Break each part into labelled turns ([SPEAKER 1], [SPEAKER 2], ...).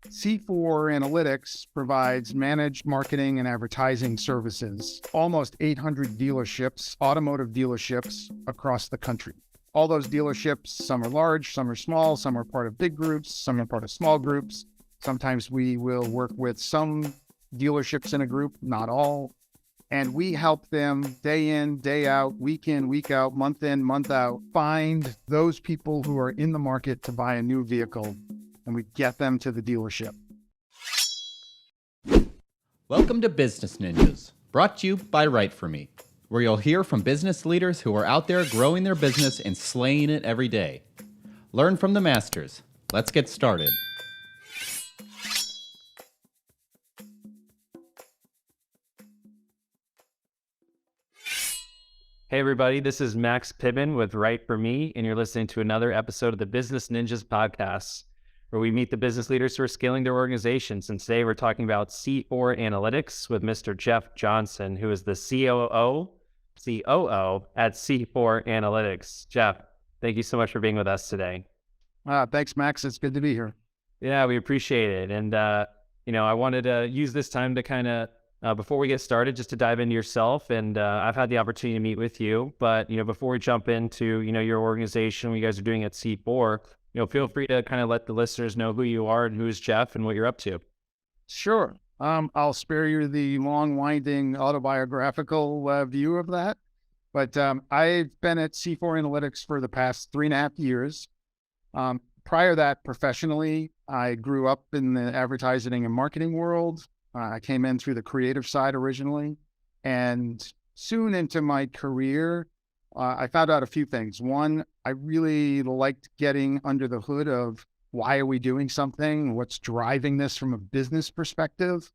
[SPEAKER 1] C4 Analytics provides managed marketing and advertising services, almost 800 dealerships, automotive dealerships across the country. All those dealerships, some are large, some are small, some are part of big groups, some are part of small groups. Sometimes we will work with some dealerships in a group, not all. And we help them day in, day out, week in, week out, month in, month out, find those people who are in the market to buy a new vehicle, and we get them to the dealership.
[SPEAKER 2] Welcome to Business Ninjas, brought to you by WriteForMe, where you'll hear from business leaders who are out there growing their business and slaying it every day. Learn from the masters. Let's get started.
[SPEAKER 3] Hey everybody, this is Max Pibbin with WriteForMe, and you're listening to another episode of the Business Ninjas podcast, where we meet the business leaders who are scaling their organizations. And today we're talking about C4 Analytics with Mr. Jeff Johnson, who is the COO at C4 Analytics. Jeff, thank you so much for being with us today.
[SPEAKER 1] Thanks, Max. It's good to be here.
[SPEAKER 3] Yeah, we appreciate it. And, I wanted to use this time to kind of before we get started, just to dive into yourself, and I've had the opportunity to meet with you, but, before we jump into, your organization, what you guys are doing at C4, feel free to kind of let the listeners know who you are and who's Jeff and what you're up to.
[SPEAKER 1] Sure. I'll spare you the long, winding autobiographical view of that, but I've been at C4 Analytics for the past 3.5 years. Prior to that, professionally, I grew up in the advertising and marketing world. I came in through the creative side originally, and soon into my career, I found out a few things. One, I really liked getting under the hood of why are we doing something? What's driving this from a business perspective?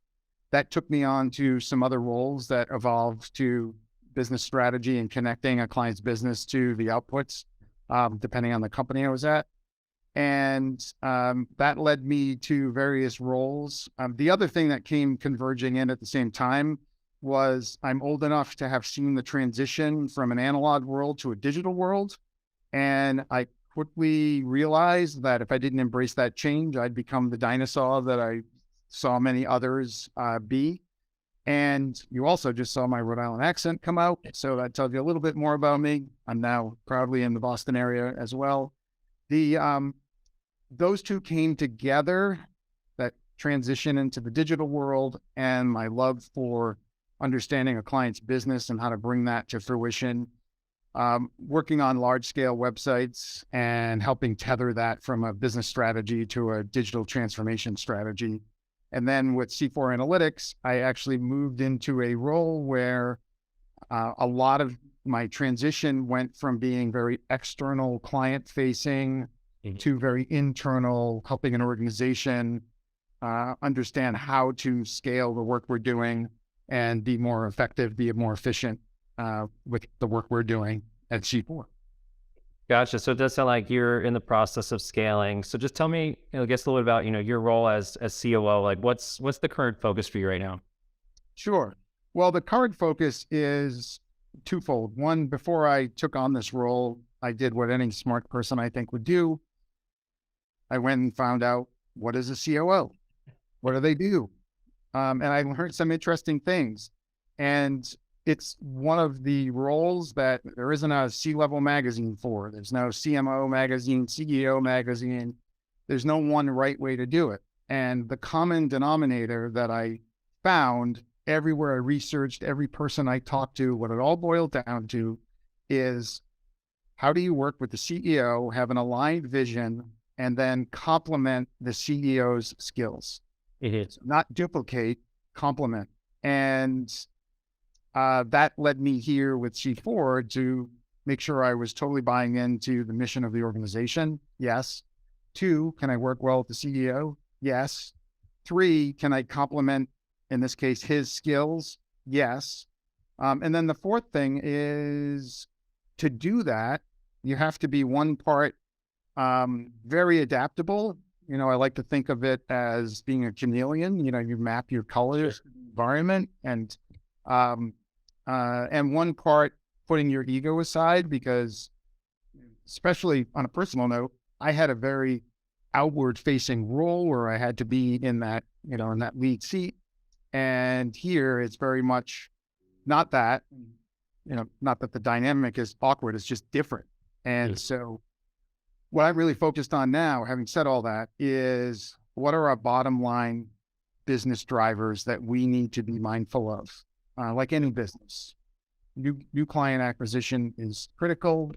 [SPEAKER 1] That took me on to some other roles that evolved to business strategy and connecting a client's business to the outputs, depending on the company I was at. And that led me to various roles. The other thing that came converging in at the same time was I'm old enough to have seen the transition from an analog world to a digital world. And I quickly realized that if I didn't embrace that change, I'd become the dinosaur that I saw many others be. And you also just saw my Rhode Island accent come out. So that tells you a little bit more about me. I'm now proudly in the Boston area as well. Those two came together, that transition into the digital world, and my love for understanding a client's business and how to bring that to fruition, working on large scale websites and helping tether that from a business strategy to a digital transformation strategy. And then with C4 Analytics, I actually moved into a role where a lot of my transition went from being very external client facing to very internal, helping an organization understand how to scale the work we're doing and be more effective, be more efficient with the work we're doing at C4.
[SPEAKER 3] Gotcha. So it does sound like you're in the process of scaling. So just tell me, I guess, a little bit about, your role as COO. Like what's the current focus for you right now?
[SPEAKER 1] Sure. Well, the current focus is twofold. One, before I took on this role, I did what any smart person I think would do. I went and found out, what is a COO? What do they do? And I learned some interesting things. And it's one of the roles that there isn't a C-level magazine for. There's no CMO magazine, CEO magazine. There's no one right way to do it. And the common denominator that I found everywhere I researched, every person I talked to, what it all boiled down to is, how do you work with the CEO, have an aligned vision, and then complement the CEO's skills? So not duplicate, complement. And that led me here with C4 to make sure I was totally buying into the mission of the organization. Yes. 2, can I work well with the CEO? Yes. 3, can I complement, in this case, his skills? Yes. And then the fourth thing is, to do that, you have to be one part very adaptable. I like to think of it as being a chameleon. You map your colors, environment, and one part putting your ego aside, because especially on a personal note, I had a very outward facing role where I had to be in that, in that lead seat. And here it's very much not that, not that the dynamic is awkward, it's just different. And so what I really focused on now, having said all that, is what are our bottom line business drivers that we need to be mindful of? Like any business, new client acquisition is critical.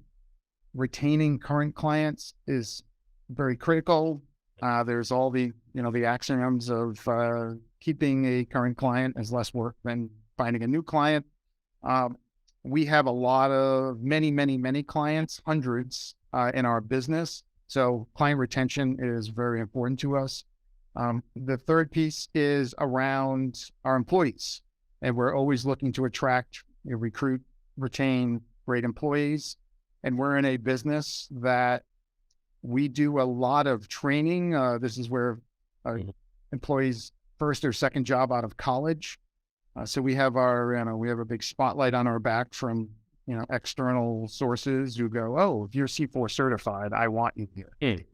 [SPEAKER 1] Retaining current clients is very critical. There's all the, the axioms of keeping a current client is less work than finding a new client. We have a lot of many clients, hundreds in our business. So client retention is very important to us. The third piece is around our employees. And we're always looking to attract, recruit, retain great employees. And we're in a business that we do a lot of training. This is where employees' first or second job out of college. So we have we have a big spotlight on our back from, external sources who go, oh, if you're C4 certified, I want you here.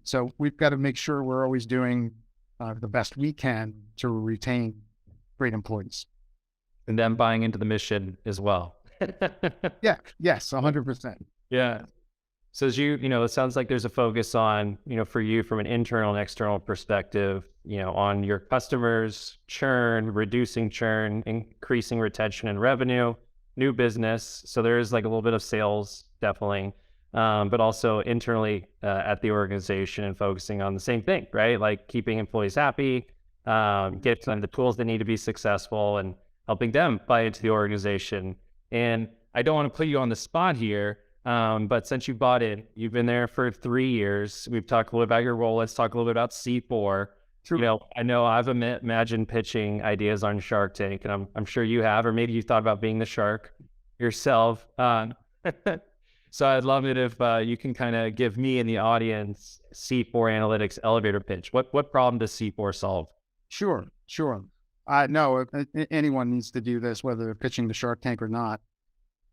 [SPEAKER 1] So we've got to make sure we're always doing the best we can to retain great employees.
[SPEAKER 3] And then buying into the mission as well.
[SPEAKER 1] Yeah. Yes. 100%.
[SPEAKER 3] Yeah. So as it sounds like there's a focus on, for you from an internal and external perspective, on your customers, churn, reducing churn, increasing retention and revenue, new business. So there is like a little bit of sales, definitely, but also internally at the organization and focusing on the same thing, right? Like keeping employees happy, get them the tools they need to be successful and helping them buy into the organization. And I don't want to put you on the spot here, but since you bought in, you've been there for 3 years. We've talked a little bit about your role. Let's talk a little bit about C4. True. I know I've imagined pitching ideas on Shark Tank, and I'm sure you have, or maybe you thought about being the shark yourself. So I'd love it if you can kind of give me and the audience C4 Analytics elevator pitch. What problem does C4 solve?
[SPEAKER 1] Sure. No, anyone needs to do this, whether they're pitching to Shark Tank or not.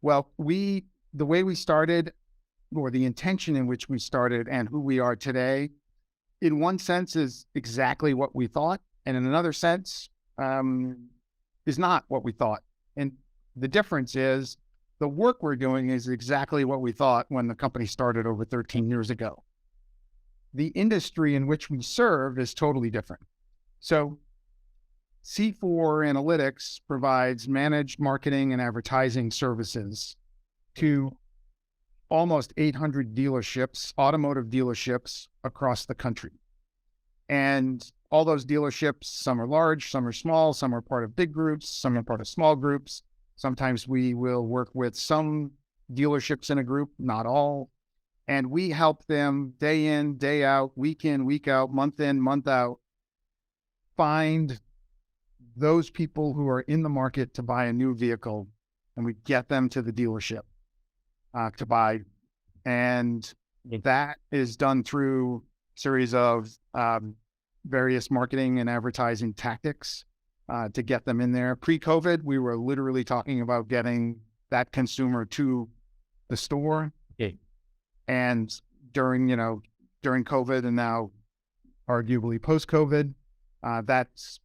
[SPEAKER 1] Well, the way we started, or the intention in which we started and who we are today, in one sense is exactly what we thought. And in another sense, is not what we thought. And the difference is the work we're doing is exactly what we thought when the company started over 13 years ago. The industry in which we serve is totally different. So C4 Analytics provides managed marketing and advertising services to almost 800 dealerships, automotive dealerships across the country. And all those dealerships, some are large, some are small, some are part of big groups, some are part of small groups. Sometimes we will work with some dealerships in a group, not all. And we help them day in, day out, week in, week out, month in, month out, find those people who are in the market to buy a new vehicle, and we get them to the dealership to buy. And that is done through a series of various marketing and advertising tactics to get them in there. Pre-COVID, we were literally talking about getting that consumer to the store. Yeah. And during COVID and now arguably post-COVID, that's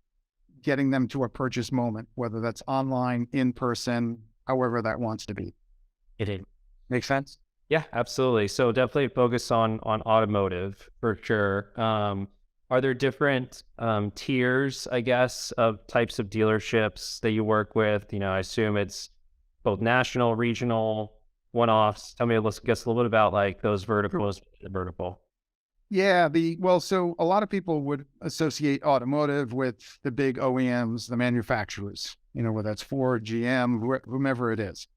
[SPEAKER 1] getting them to a purchase moment, whether that's online, in person, however that wants to be.
[SPEAKER 3] It
[SPEAKER 1] makes sense?
[SPEAKER 3] Yeah, absolutely. So definitely focus on automotive for sure. Are there different tiers, I guess, of types of dealerships that you work with? I assume it's both national, regional, one-offs. Tell me, let's guess a little bit about like those verticals, the vertical.
[SPEAKER 1] Yeah, so a lot of people would associate automotive with the big OEMs, the manufacturers, whether that's Ford, GM, whomever it is.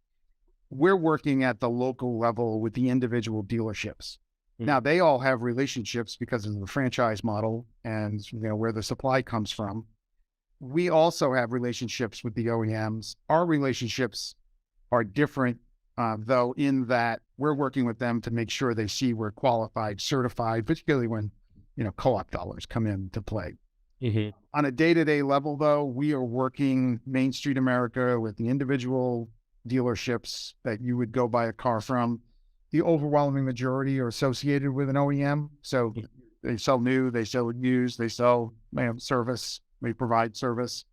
[SPEAKER 1] We're working at the local level with the individual dealerships. Mm-hmm. Now, they all have relationships because of the franchise model and where the supply comes from. We also have relationships with the OEMs. Our relationships are different, though, in that we're working with them to make sure they see we're qualified, certified, particularly when, co-op dollars come into play. Mm-hmm. On a day-to-day level, though, we are working Main Street America with the individual dealerships that you would go buy a car from. The overwhelming majority are associated with an OEM. So They sell new, they sell used, they sell service, we provide service.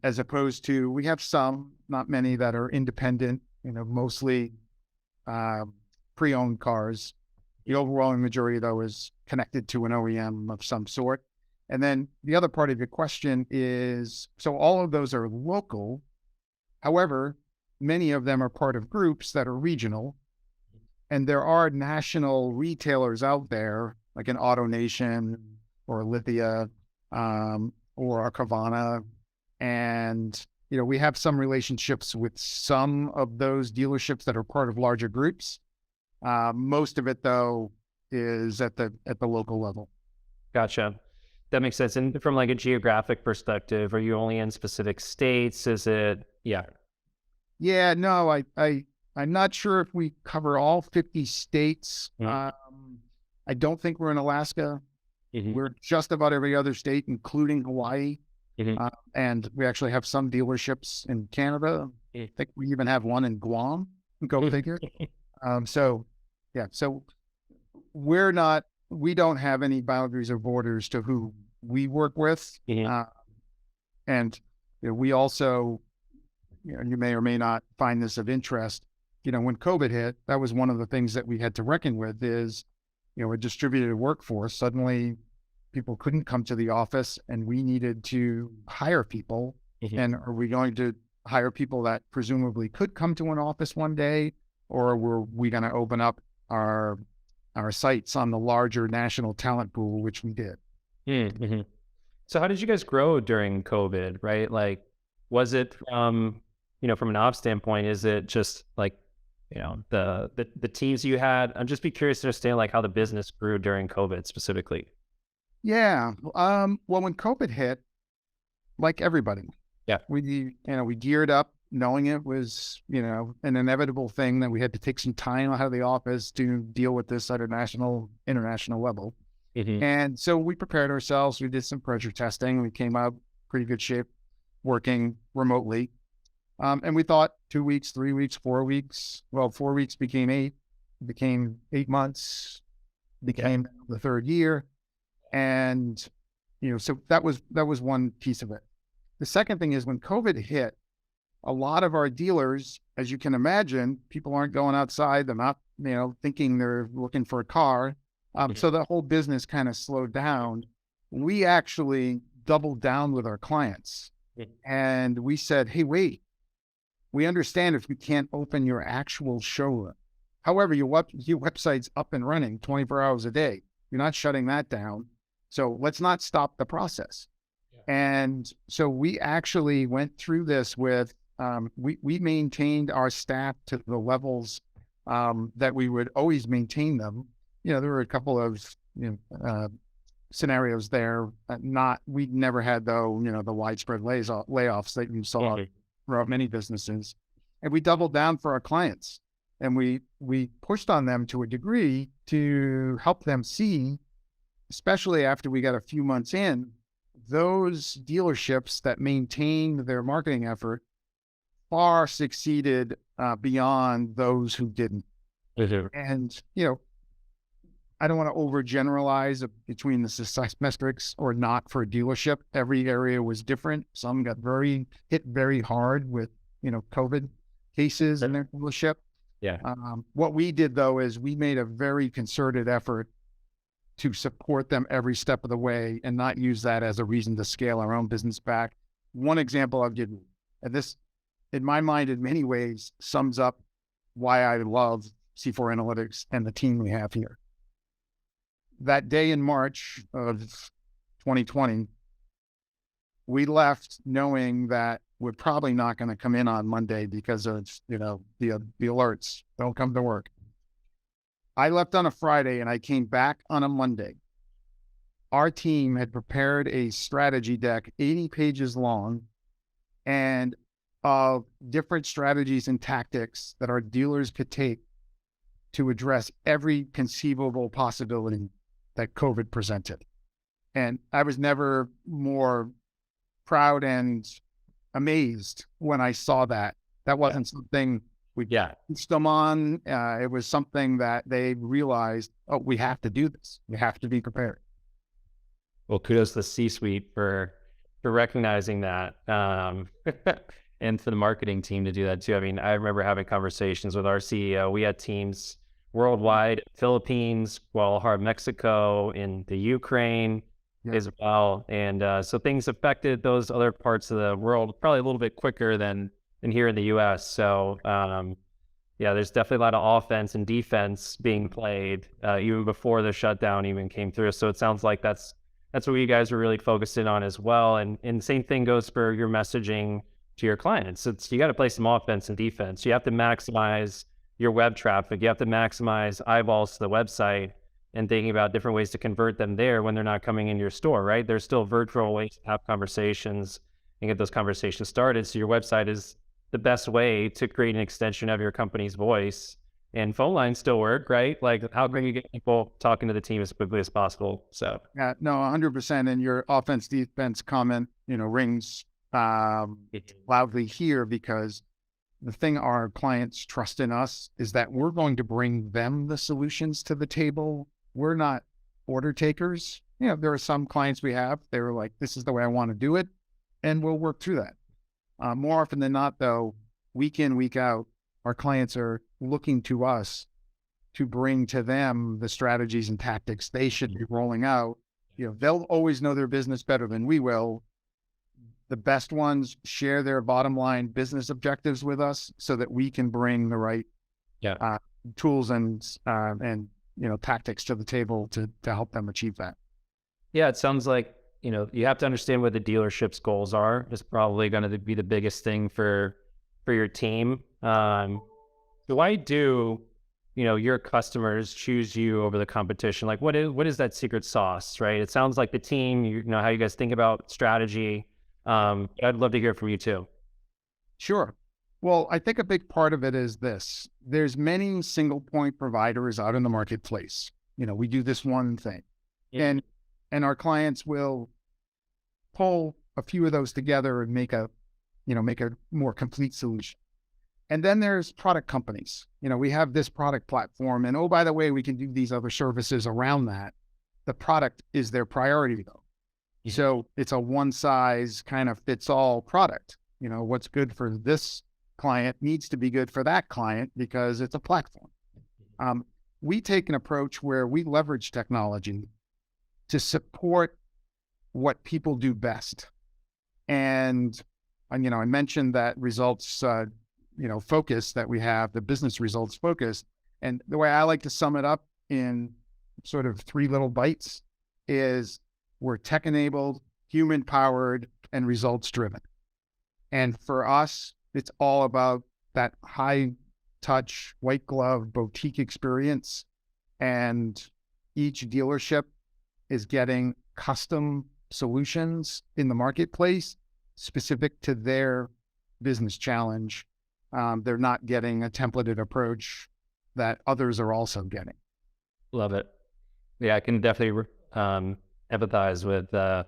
[SPEAKER 1] As opposed to, we have some, not many, that are independent, mostly pre-owned cars. The overwhelming majority, though, is connected to an OEM of some sort. And then the other part of your question is, so all of those are local. However, many of them are part of groups that are regional. And there are national retailers out there, like an AutoNation or Lithia or a Carvana. And, we have some relationships with some of those dealerships that are part of larger groups. Most of it, though, is at the local level.
[SPEAKER 3] Gotcha. That makes sense. And from like a geographic perspective, are you only in specific states? Is it, yeah.
[SPEAKER 1] Yeah, no, I'm not sure if we cover all 50 states. I don't think we're in Alaska. We're just about every other state, including Hawaii. And we actually have some dealerships in Canada. I think we even have one in Guam. Go figure. So we don't have any boundaries or borders to who we work with. And we also, you may or may not find this of interest. When COVID hit, that was one of the things that we had to reckon with is, a distributed workforce. Suddenly people couldn't come to the office and we needed to hire people. And are we going to hire people that presumably could come to an office one day, or were we going to open up our sites on the larger national talent pool, which we did?
[SPEAKER 3] So how did you guys grow during COVID, right? Like, was it, from an ops standpoint, is it just like, the teams you had? I'm just be curious to understand like how the business grew during COVID specifically.
[SPEAKER 1] Yeah. Well, when COVID hit, like everybody, we geared up knowing it was, an inevitable thing that we had to take some time out of the office to deal with this at a national, international level. And so we prepared ourselves. We did some pressure testing. We came out pretty good shape working remotely. And we thought 2 weeks, 3 weeks, 4 weeks. Well, 4 weeks became 8 months, became the third year. And, so that was one piece of it. The second thing is when COVID hit, a lot of our dealers, as you can imagine, people aren't going outside. They're not, thinking they're looking for a car. So the whole business kind of slowed down. We actually doubled down with our clients and we said, hey, wait, we understand if you can't open your actual showroom. However, your website's up and running 24 hours a day. You're not shutting that down. So let's not stop the process. And so we actually went through this with, we maintained our staff to the levels that we would always maintain them. There were a couple of scenarios there. We never had though, the widespread layoffs that you saw throughout many businesses. And we doubled down for our clients, and we pushed on them to a degree to help them see, especially after we got a few months in, those dealerships that maintained their marketing effort far succeeded beyond those who didn't. And, I don't want to overgeneralize between the success metrics or not for a dealership. Every area was different. Some got hit very hard with, COVID cases in their dealership. What we did though, is we made a very concerted effort to support them every step of the way and not use that as a reason to scale our own business back. One example I'll give you, and this, in my mind, in many ways sums up why I love C4 Analytics and the team we have here. That day in March of 2020, we left knowing that we're probably not going to come in on Monday because of, the alerts. Don't come to work. I left on a Friday and I came back on a Monday. Our team had prepared a strategy deck, 80 pages long, and of different strategies and tactics that our dealers could take to address every conceivable possibility that COVID presented. And I was never more proud and amazed when I saw that. That wasn't something We
[SPEAKER 3] Yeah.
[SPEAKER 1] pushed them on. It was something that they realized, oh, we have to do this. We have to be prepared.
[SPEAKER 3] Well, kudos to the C-suite for recognizing that, and for the marketing team to do that too. I mean, I remember having conversations with our CEO. We had teams worldwide, Philippines, Guadalajara, Mexico, in the Ukraine
[SPEAKER 1] Yeah.
[SPEAKER 3] as well, and so things affected those other parts of the world probably a little bit quicker than here in the U.S. So, yeah, there's definitely a lot of offense and defense being played even before the shutdown even came through. So it sounds like that's what you guys are really focusing on as well. And same thing goes for your messaging to your clients. It's you got to play some offense and defense. You have to maximize your web traffic. You have to maximize eyeballs to the website and thinking about different ways to convert them there when they're not coming in your store, right? There's still virtual ways to have conversations and get those conversations started. So your website is the best way to create an extension of your company's voice. And phone lines still work, right? Like, how can you get people talking to the team as quickly as possible? So,
[SPEAKER 1] Yeah, no, 100%. And your offense defense comment, rings loudly here, because the thing our clients trust in us is that we're going to bring them the solutions to the table. We're not order takers. There are some clients we have, they're like, this is the way I want to do it. And we'll work through that. More often than not, though, week in, week out, our clients are looking to us to bring to them the strategies and tactics they should be rolling out. They'll always know their business better than we will. The best ones share their bottom line business objectives with us so that we can bring the right tools and tactics to the table to help them achieve that.
[SPEAKER 3] Yeah, it sounds like, you have to understand what the dealership's goals are. Is probably going to be the biggest thing for your team. So why do, your customers choose you over the competition? Like, what is that secret sauce, right? It sounds like the team, how you guys think about strategy. But I'd love to hear from you too.
[SPEAKER 1] Sure. Well, I think a big part of it is this. There's many single point providers out in the marketplace. We do this one thing.
[SPEAKER 3] Yeah.
[SPEAKER 1] And our clients will pull a few of those together and make a more complete solution. And then there's product companies. We have this product platform, and oh, by the way, we can do these other services around that. The product is their priority, though. Mm-hmm. So it's a one size kind of fits all product. What's good for this client needs to be good for that client because it's a platform. We take an approach where we leverage technology to support what people do best. And, I mentioned that results, focus that we have, the business results focus. And the way I like to sum it up in sort of 3 little bites is we're tech-enabled, human-powered, and results-driven. And for us, it's all about that high-touch, white-glove boutique experience. And each dealership is getting custom solutions in the marketplace specific to their business challenge. They're not getting a templated approach that others are also getting.
[SPEAKER 3] Love it. Yeah, I can definitely empathize with the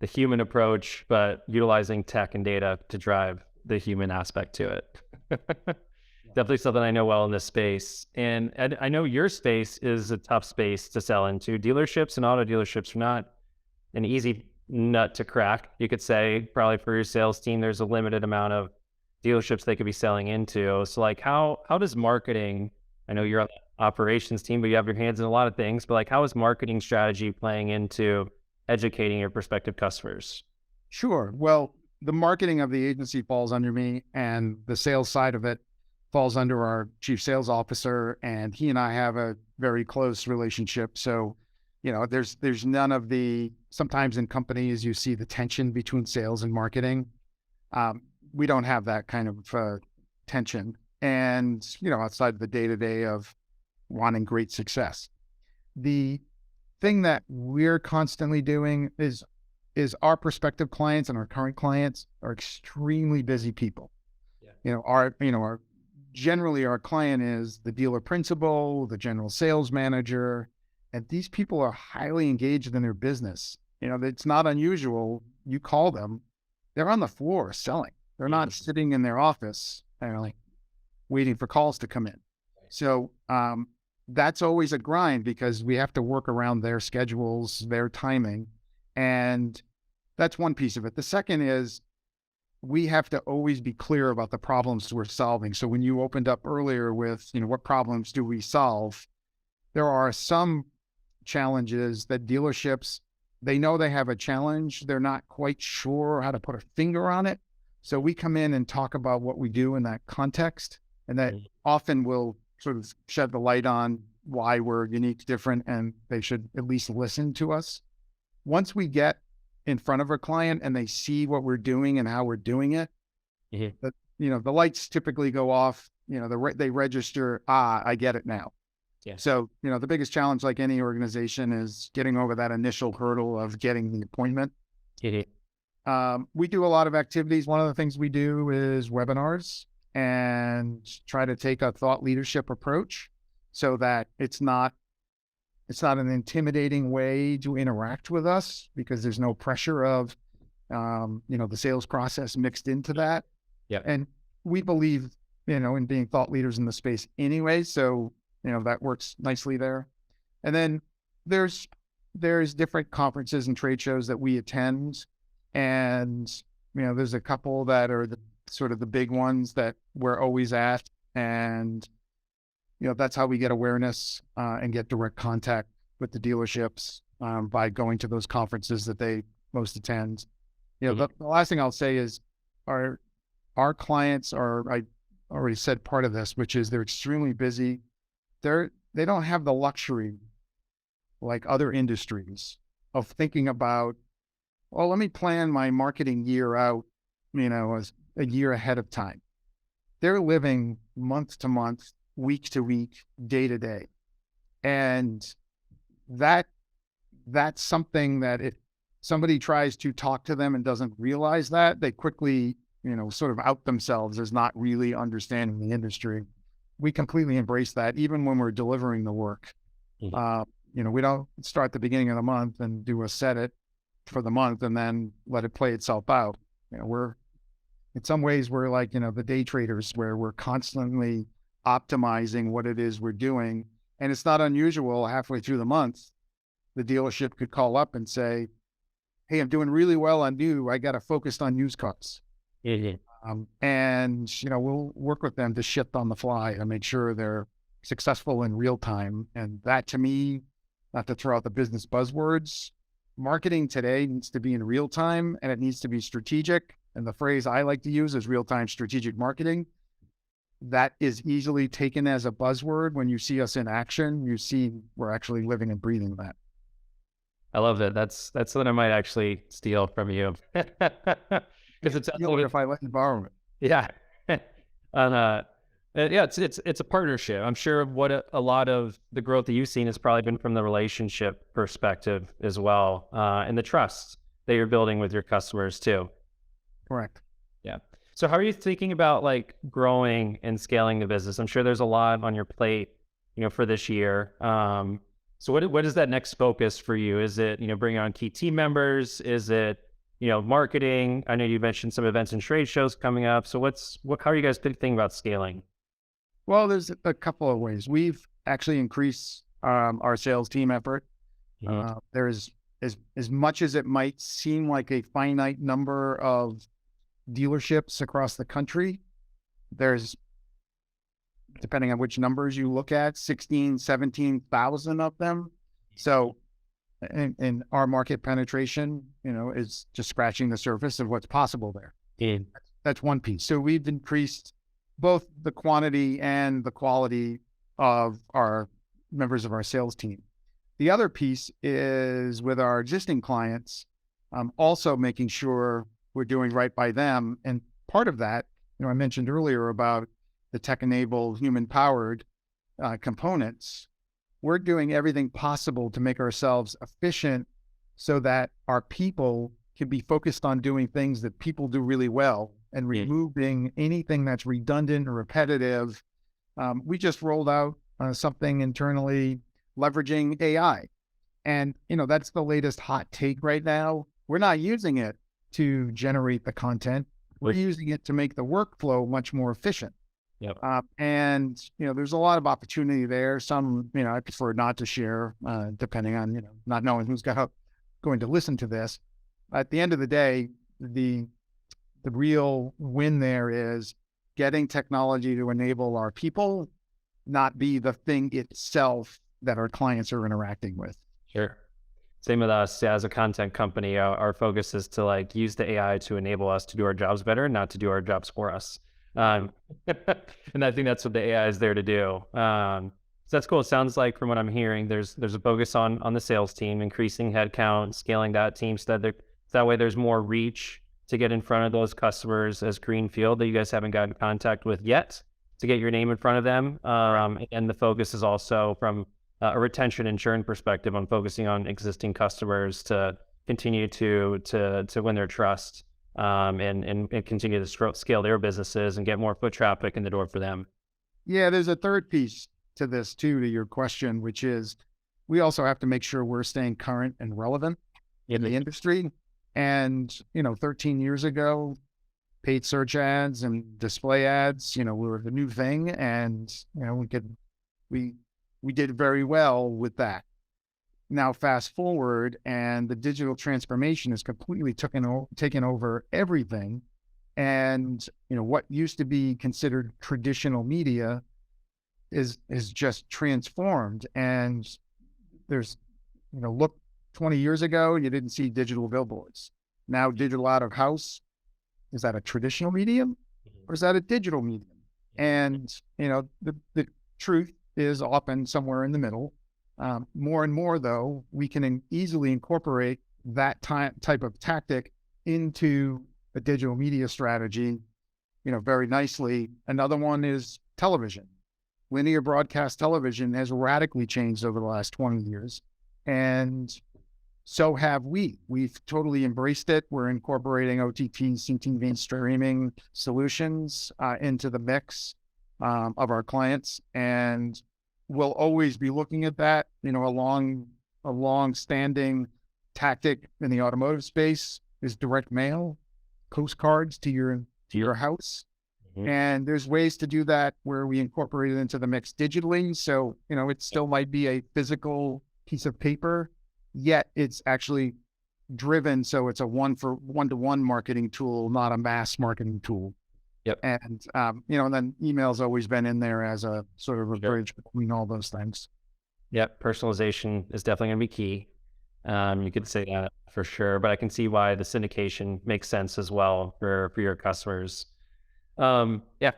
[SPEAKER 3] human approach, but utilizing tech and data to drive the human aspect to it. Definitely something I know well in this space. And I know your space is a tough space to sell into. Dealerships and auto dealerships are not an easy nut to crack. You could say probably for your sales team, there's a limited amount of dealerships they could be selling into. So like how does marketing, I know you're on the operations team, but you have your hands in a lot of things, but like how is marketing strategy playing into educating your prospective customers?
[SPEAKER 1] Sure. Well, the marketing of the agency falls under me, and the sales side of it falls under our chief sales officer, and he and I have a very close relationship. So, there's none of the, sometimes in companies you see the tension between sales and marketing. We don't have that kind of tension, and, outside the day-to-day of wanting great success. The thing that we're constantly doing is our prospective clients and our current clients are extremely busy people. Yeah. Generally our client is the dealer principal, the general sales manager, and these people are highly engaged in their business. It's not unusual. You call them, they're on the floor selling. They're not sitting in their office. They're like, waiting for calls to come in. So that's always a grind because we have to work around their schedules, their timing. And that's one piece of it. The second is we have to always be clear about the problems we're solving. So when you opened up earlier with, what problems do we solve? There are some challenges that dealerships, they know they have a challenge. They're not quite sure how to put a finger on it. So we come in and talk about what we do in that context. And that often will sort of shed the light on why we're unique, different, and they should at least listen to us. Once we get in front of a client and they see what we're doing and how we're doing it, the lights typically go off, they register, I get it now.
[SPEAKER 3] Yeah.
[SPEAKER 1] So, the biggest challenge, like any organization, is getting over that initial hurdle of getting the appointment. We do a lot of activities. One of the things we do is webinars and try to take a thought leadership approach so that it's not an intimidating way to interact with us because there's no pressure of, the sales process mixed into that.
[SPEAKER 3] Yeah.
[SPEAKER 1] And we believe, in being thought leaders in the space anyway. So, that works nicely there. And then there's different conferences and trade shows that we attend. And, there's a couple that are the sort of the big ones that we're always at. And, that's how we get awareness and get direct contact with the dealerships by going to those conferences that they most attend. The last thing I'll say is our clients are, I already said part of this, which is they're extremely busy. They don't have the luxury like other industries of thinking about, well, let me plan my marketing year out, as a year ahead of time. They're living month to month, week to week, day to day. And that's something that if somebody tries to talk to them and doesn't realize that, they quickly, sort of out themselves as not really understanding the industry. We completely embrace that, even when we're delivering the work. We don't start the beginning of the month and do a set it for the month and then let it play itself out. In some ways, we're like, the day traders where we're constantly optimizing what it is we're doing. And it's not unusual halfway through the month, the dealership could call up and say, hey, I'm doing really well on new. I got to focus on used cars. And, we'll work with them to shift on the fly and make sure they're successful in real time. And that, to me, not to throw out the business buzzwords, marketing today needs to be in real time and it needs to be strategic. And the phrase I like to use is real-time strategic marketing. That is easily taken as a buzzword. When you see us in action, you see we're actually living and breathing that.
[SPEAKER 3] I love that. That's something I might actually steal from you. Because it's
[SPEAKER 1] if I let you borrow it.
[SPEAKER 3] Yeah. And it's a partnership. I'm sure what a lot of the growth that you've seen has probably been from the relationship perspective as well, and the trust that you're building with your customers too.
[SPEAKER 1] Correct.
[SPEAKER 3] Yeah. So how are you thinking about like growing and scaling the business? I'm sure there's a lot on your plate, for this year. So what is that next focus for you? Is it, bringing on key team members? Is it, marketing? I know you mentioned some events and trade shows coming up. So how are you guys thinking about scaling?
[SPEAKER 1] Well, there's a couple of ways. We've actually increased our sales team effort. There's as much as it might seem like a finite number of dealerships across the country, there's, depending on which numbers you look at, 16, 17,000 of them. So in our market penetration, is just scratching the surface of what's possible there. That's one piece. So we've increased both the quantity and the quality of our members of our sales team. The other piece is with our existing clients, also making sure we're doing right by them. And part of that, I mentioned earlier about the tech-enabled, human-powered components. We're doing everything possible to make ourselves efficient so that our people can be focused on doing things that people do really well and removing anything that's redundant or repetitive. We just rolled out something internally leveraging AI. And, that's the latest hot take right now. We're not using it to generate the content. We're using it to make the workflow much more efficient.
[SPEAKER 3] Yep.
[SPEAKER 1] And, there's a lot of opportunity there. Some, I prefer not to share, depending on, not knowing who's going to listen to this. At the end of the day, the real win there is getting technology to enable our people, not be the thing itself that our clients are interacting with.
[SPEAKER 3] Sure. Same with us as a content company. Our focus is to like use the AI to enable us to do our jobs better, not to do our jobs for us. And I think that's what the AI is there to do. So that's cool. It sounds like from what I'm hearing, there's a focus on the sales team, increasing headcount, scaling that team so that way there's more reach to get in front of those customers as greenfield that you guys haven't gotten in contact with yet, to get your name in front of them. And the focus is also from a retention and churn perspective on focusing on existing customers to continue to win their trust, and continue to scale their businesses and get more foot traffic in the door for them.
[SPEAKER 1] Yeah, there's a third piece to this too, to your question, which is we also have to make sure we're staying current and relevant in the industry. And, 13 years ago, paid search ads and display ads, were the new thing. And, we did very well with that. Now, fast forward, and the digital transformation has completely taken over everything. And, what used to be considered traditional media is just transformed. And there's, look, 20 years ago, you didn't see digital billboards. Now, digital out of house, is that a traditional medium or is that a digital medium? And, the truth is often somewhere in the middle. More and more, though, we can easily incorporate that type of tactic into a digital media strategy, very nicely. Another one is television. Linear broadcast television has radically changed over the last 20 years. And so have we. We've totally embraced it. We're incorporating OTT, CTV streaming solutions into the mix of our clients. And we'll always be looking at that. A long-standing tactic in the automotive space is direct mail, postcards to your house. Mm-hmm. And there's ways to do that where we incorporate it into the mix digitally. So, it still might be a physical piece of paper, yet it's actually driven. So it's a one-to-one marketing tool, not a mass marketing tool.
[SPEAKER 3] Yep.
[SPEAKER 1] And, and then email's always been in there as a sort of a bridge between all those things.
[SPEAKER 3] Yep. Personalization is definitely going to be key. You could say that for sure, but I can see why the syndication makes sense as well for your customers. Yeah.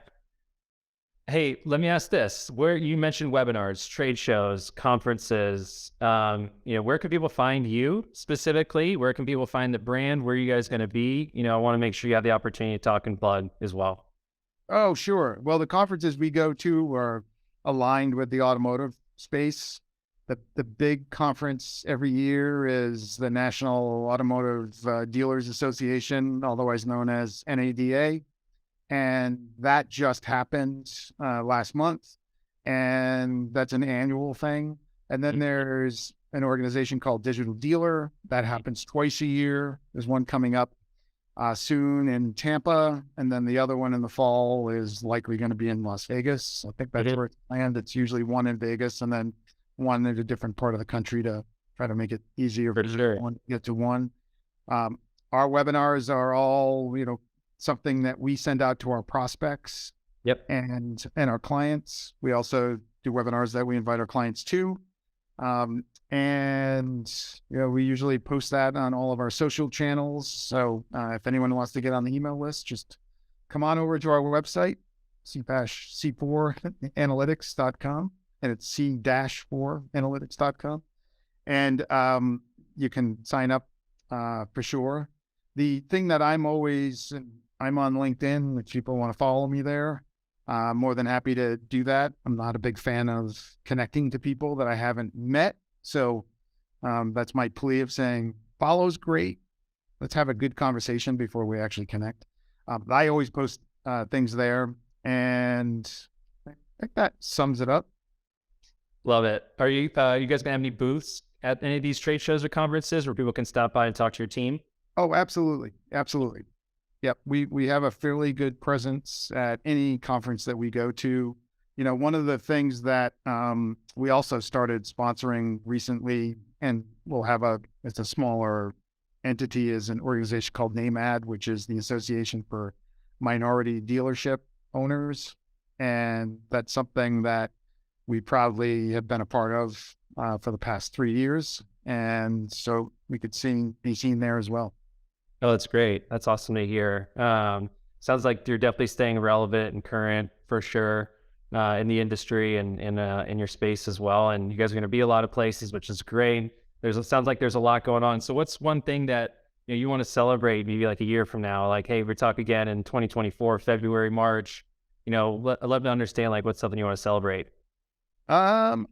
[SPEAKER 3] Hey, let me ask this. Where you mentioned webinars, trade shows, conferences, where can people find you specifically? Where can people find the brand? Where are you guys going to be? I want to make sure you have the opportunity to talk and plug as well.
[SPEAKER 1] Oh, sure. Well, the conferences we go to are aligned with the automotive space. The big conference every year is the National Automotive Dealers Association, otherwise known as NADA. And that just happened last month. And that's an annual thing. And then there's an organization called Digital Dealer that happens twice a year. There's one coming up soon in Tampa. And then the other one in the fall is likely going to be in Las Vegas. I think that's where it's planned. It's usually one in Vegas and then one in a different part of the country to try to make it easier for everyone to get to one. Our webinars are all, something that we send out to our prospects.
[SPEAKER 3] Yep.
[SPEAKER 1] And our clients. We also do webinars that we invite our clients to. And we usually post that on all of our social channels. So if anyone wants to get on the email list, just come on over to our website, C-4analytics.com, and it's C-4analytics.com. And you can sign up for sure. The thing that I'm on LinkedIn, if people want to follow me there, I'm more than happy to do that. I'm not a big fan of connecting to people that I haven't met. So that's my plea of saying, follow's great. Let's have a good conversation before we actually connect. I always post things there, and I think that sums it up.
[SPEAKER 3] Love it. Are you guys going to have any booths at any of these trade shows or conferences where people can stop by and talk to your team?
[SPEAKER 1] Oh, absolutely. Absolutely. Yep. We have a fairly good presence at any conference that we go to. One of the things that we also started sponsoring recently, and we'll have it's a smaller entity, is an organization called NAMAD, which is the Association for Minority Dealership Owners. And that's something that we proudly have been a part of for the past 3 years. And so we could be seen there as well.
[SPEAKER 3] Oh, that's great. That's awesome to hear. Sounds like you're definitely staying relevant and current for sure in the industry and in your space as well. And you guys are going to be a lot of places, which is great. Sounds like there's a lot going on. So what's one thing that you want to celebrate maybe like a year from now? Like, hey, we talk again in 2024, February, March. I'd love to understand like what's something you want to celebrate.
[SPEAKER 1] Oh,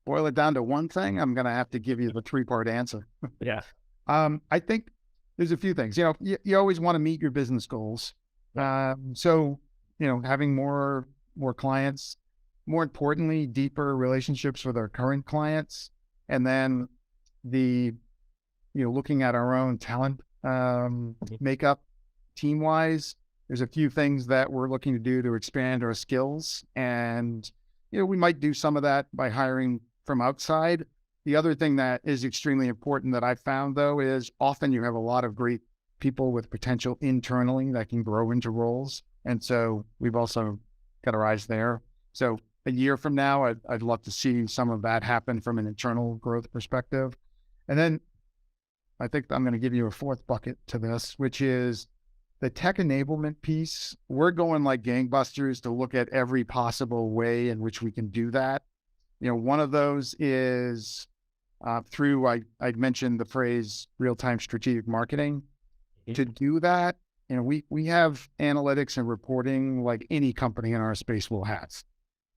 [SPEAKER 1] boil it down to one thing. I'm going to have to give you the 3-part answer.
[SPEAKER 3] Yeah.
[SPEAKER 1] I think there's a few things. You always want to meet your business goals. So having more clients, more importantly, deeper relationships with our current clients, and then looking at our own talent makeup team wise. There's a few things that we're looking to do to expand our skills, and we might do some of that by hiring from outside. The other thing that is extremely important that I've found, though, is often you have a lot of great people with potential internally that can grow into roles. And so we've also got our eyes there. So a year from now, I'd love to see some of that happen from an internal growth perspective. And then I think I'm going to give you a 4th bucket to this, which is the tech enablement piece. We're going like gangbusters to look at every possible way in which we can do that. One of those is through, I mentioned the phrase real-time strategic marketing. To do that, we have analytics and reporting like any company in our space will have,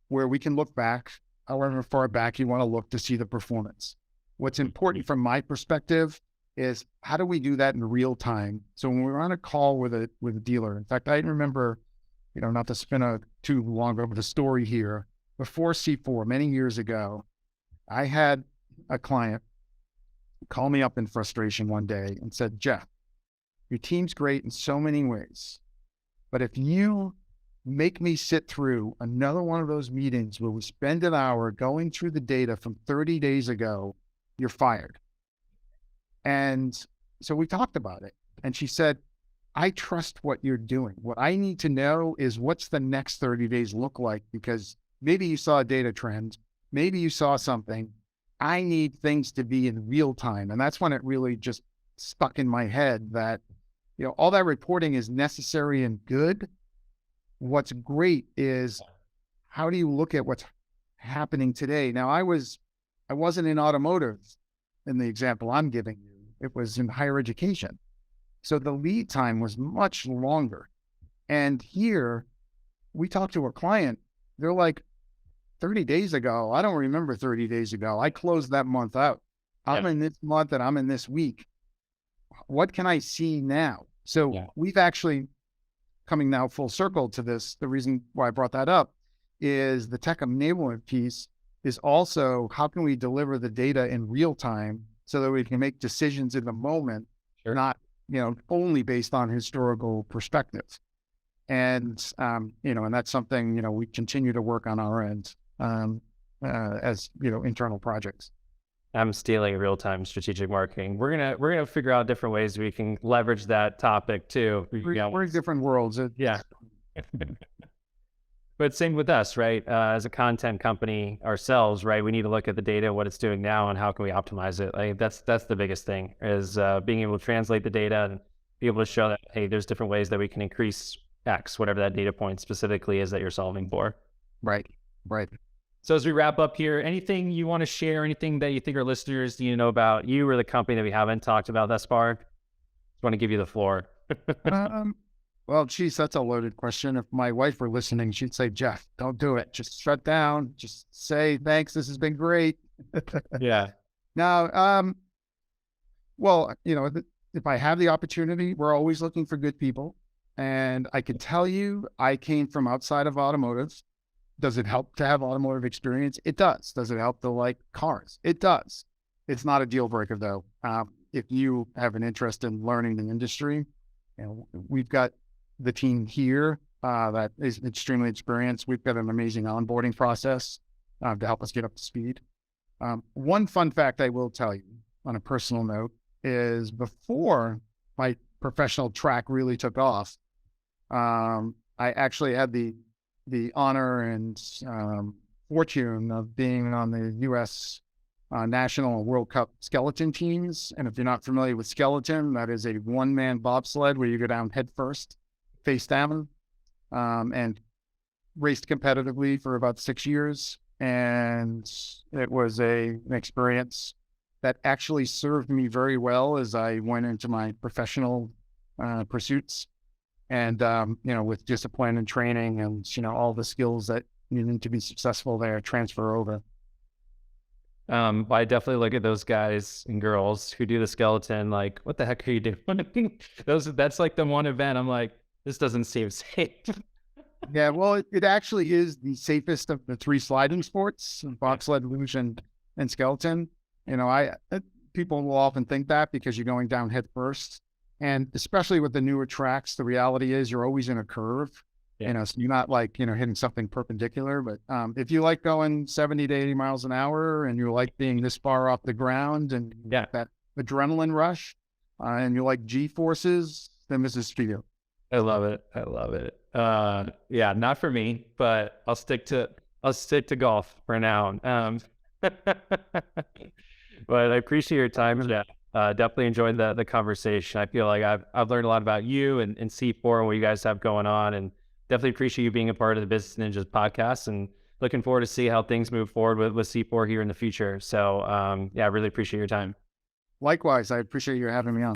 [SPEAKER 1] where we can look back, however far back you want to look, to see the performance. What's important from my perspective is how do we do that in real time? So when we're on a call with a dealer, in fact, I remember, not to spin too long over the story here, before C4, many years ago, I had a client call me up in frustration one day and said, "Jeff, your team's great in so many ways, but if you make me sit through another one of those meetings where we spend an hour going through the data from 30 days ago, you're fired." And so we talked about it. And she said, "I trust what you're doing. What I need to know is what's the next 30 days look like, because maybe you saw a data trend, maybe you saw something. I need things to be in real time." And that's when it really just stuck in my head that, all that reporting is necessary and good. What's great is how do you look at what's happening today? Now, I wasn't in automotive in the example I'm giving you. It was in higher education. So the lead time was much longer. And here we talked to a client. They're like, 30 days ago, I don't remember 30 days ago. I closed that month out. I'm in this month and I'm in this week. What can I see now? So we've actually, coming now full circle to this, the reason why I brought that up is the tech enablement piece is also how can we deliver the data in real time so that we can make decisions in the moment, not, only based on historical perspectives. And, and that's something, we continue to work on our end as, internal projects.
[SPEAKER 3] I'm stealing real-time strategic marketing. We're gonna figure out different ways we can leverage that topic too.
[SPEAKER 1] We're in different worlds.
[SPEAKER 3] Yeah. But same with us, right? As a content company ourselves, right? We need to look at the data, what it's doing now, and how can we optimize it. Like that's the biggest thing is being able to translate the data and be able to show that, hey, there's different ways that we can increase X, whatever that data point specifically is that you're solving for.
[SPEAKER 1] Right.
[SPEAKER 3] So as we wrap up here, anything you want to share, anything that you think our listeners need to know about you or the company that we haven't talked about thus far? Just want to give you the floor.
[SPEAKER 1] Well, geez, that's a loaded question. If my wife were listening, she'd say, "Jeff, don't do it. Just shut down. Just say, thanks. This has been great."
[SPEAKER 3] Yeah.
[SPEAKER 1] Now, well, if I have the opportunity, we're always looking for good people. And I can tell you, I came from outside of automotive. Does it help to have automotive experience? It does. Does it help to like cars? It does. It's not a deal breaker though. If you have an interest in learning the industry, we've got the team here that is extremely experienced. We've got an amazing onboarding process to help us get up to speed. One fun fact I will tell you on a personal note is before my professional track really took off, I actually had the honor and fortune of being on the U.S. National and World Cup skeleton teams. And if you're not familiar with skeleton, that is a one-man bobsled where you go down head first, face down, and raced competitively for about 6 years. And it was an experience that actually served me very well as I went into my professional pursuits. And, with discipline and training and, all the skills that you need to be successful there transfer over.
[SPEAKER 3] I definitely look at those guys and girls who do the skeleton, like, what the heck are you doing? That's like the one event I'm like, this doesn't seem safe.
[SPEAKER 1] Yeah, well, it actually is the safest of the 3 sliding sports, bobsled, luge, and skeleton. People will often think that because you're going down head first. And especially with the newer tracks, the reality is you're always in a curve, so you're not like, hitting something perpendicular. But if you like going 70 to 80 miles an hour and you like being this far off the ground and that adrenaline rush and you like G forces, then this is for you.
[SPEAKER 3] I love it. Not for me, but I'll stick to golf for now. But I appreciate your time. Definitely enjoyed the conversation. I feel like I've learned a lot about you and C4 and what you guys have going on, and definitely appreciate you being a part of the Business Ninjas podcast, and looking forward to see how things move forward with C4 here in the future. So I really appreciate your time.
[SPEAKER 1] Likewise, I appreciate you having me on.